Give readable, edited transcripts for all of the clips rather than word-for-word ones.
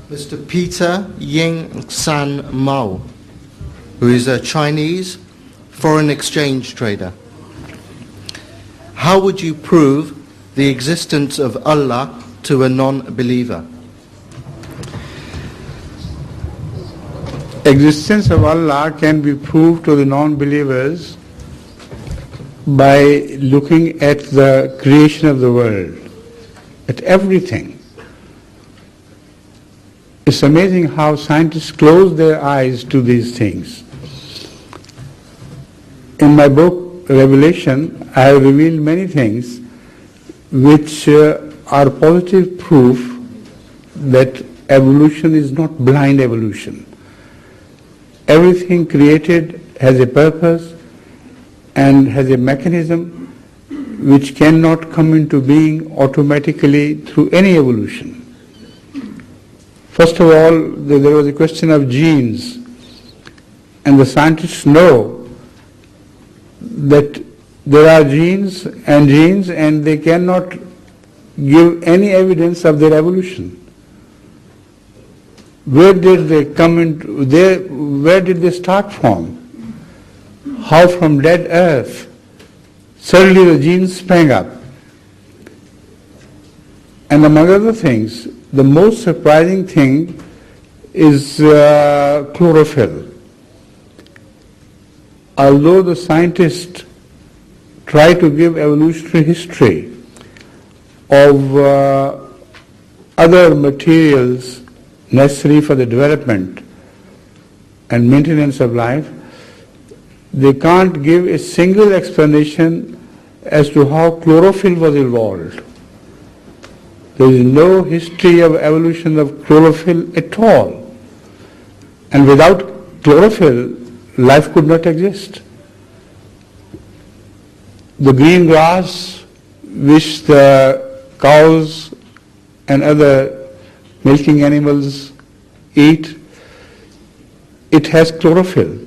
Mr. Peter Ying San Mao, who is a Chinese foreign exchange trader. How would you prove the existence of Allah to a non-believer? Existence of Allah can be proved to the non-believers by looking at the creation of the world, at everything. It's amazing how scientists close their eyes to these things. In my book, Revelation, I have revealed many things which are positive proof that evolution is not blind evolution. Everything created has a purpose and has a mechanism which cannot come into being automatically through any evolution. First of all, there was a question of genes, and the scientists know that there are genes and they cannot give any evidence of their evolution. Where did they come into? Where did they start from? How from dead earth suddenly the genes sprang up? And among other things, the most surprising thing is chlorophyll. Although the scientists try to give evolutionary history of other materials necessary for the development and maintenance of life, they can't give a single explanation as to how chlorophyll was evolved. There is no history of evolution of chlorophyll at all. And without chlorophyll, life could not exist. The green grass which the cows and other milking animals eat, it has chlorophyll.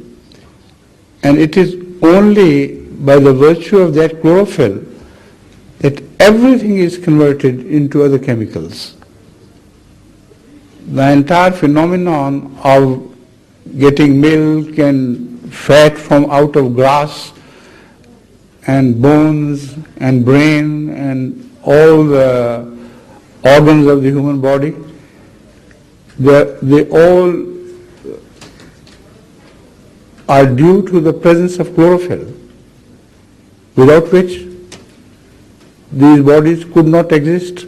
And it is only by the virtue of that chlorophyll that everything is converted into other chemicals. The entire phenomenon of getting milk and fat from out of grass and bones and brain and all the organs of the human body, they all are due to the presence of chlorophyll, without which these bodies could not exist.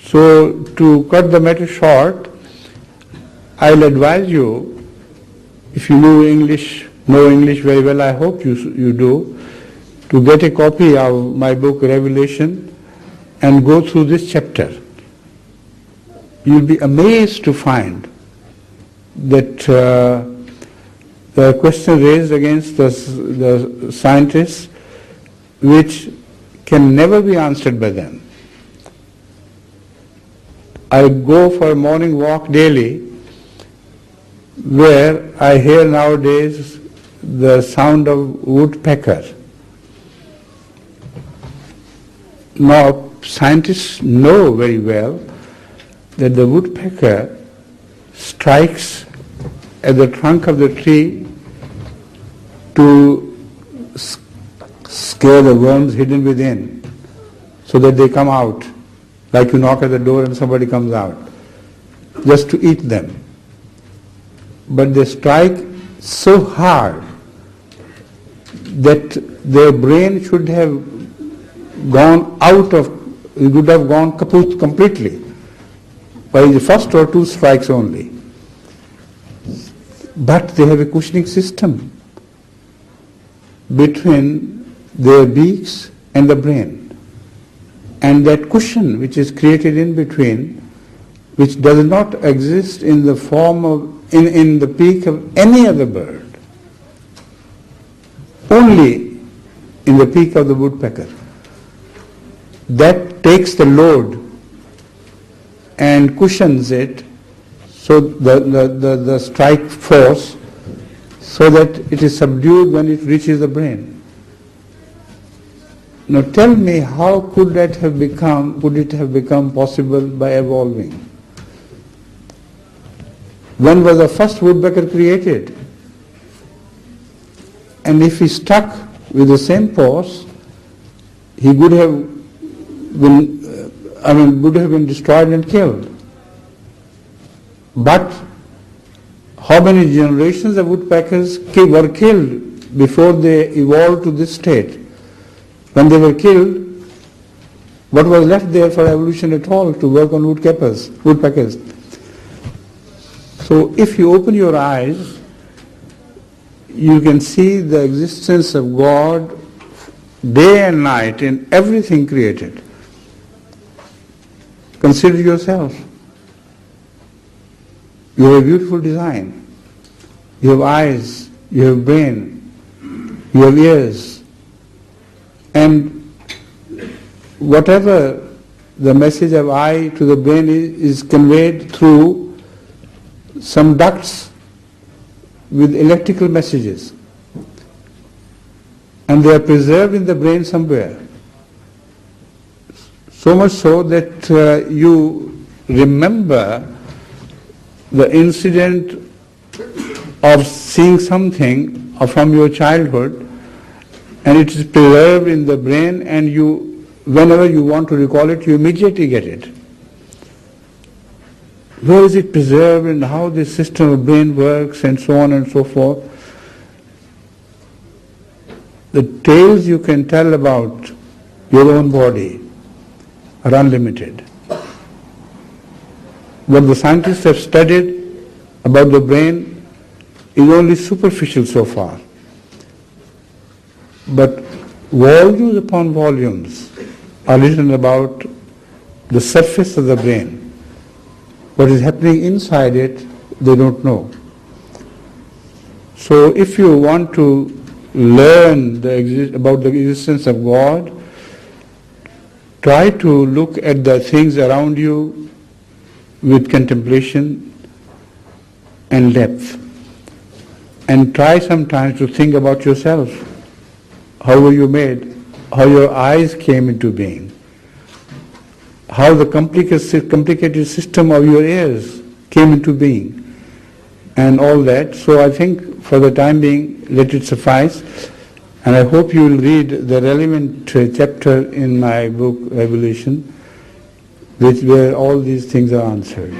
So to cut the matter short, I'll advise you, if you know English very well, I hope you do, to get a copy of my book Revelation and go through this chapter. You'll be amazed to find that the question raised against the scientists, which can never be answered by them. I go for a morning walk daily, where I hear nowadays the sound of woodpecker. Now, scientists know very well that the woodpecker strikes at the trunk of the tree to scare the worms hidden within, so that they come out, like you knock at the door and somebody comes out, just to eat them. But they strike so hard that their brain should have gone out of, it would have gone kaput completely by the first or two strikes only. But they have a cushioning system between their beaks and the brain. And that cushion which is created in between, which does not exist in the form of, in the beak of any other bird, only in the beak of the woodpecker. That takes the load and cushions it, so the strike force, so that it is subdued when it reaches the brain. Now tell me, how could it have become possible by evolving? When was the first woodpecker created? And if he stuck with the same pose, he would have been destroyed and killed. But how many generations of woodpeckers were killed before they evolved to this state? When they were killed, what was left there for evolution at all to work on woodpeckers? So if you open your eyes, you can see the existence of God day and night in everything created. Consider yourself. You have a beautiful design. You have eyes, you have brain, you have ears. And whatever the message of eye to the brain is conveyed through some ducts with electrical messages. And they are preserved in the brain somewhere. So much so that you remember the incident of seeing something from your childhood, and it is preserved in the brain, and whenever you want to recall it, you immediately get it. Where is it preserved and how this system of brain works and so on and so forth? The tales you can tell about your own body are unlimited. What the scientists have studied about the brain is only superficial so far. But volumes upon volumes are written about the surface of the brain. What is happening inside it, they don't know. So if you want to learn about the existence of God, try to look at the things around you with contemplation and depth. And try sometimes to think about yourself. How were you made? How your eyes came into being? How the complicated system of your ears came into being, and all that. So I think for the time being, let it suffice. And I hope you will read the relevant chapter in my book, Revelation, where all these things are answered.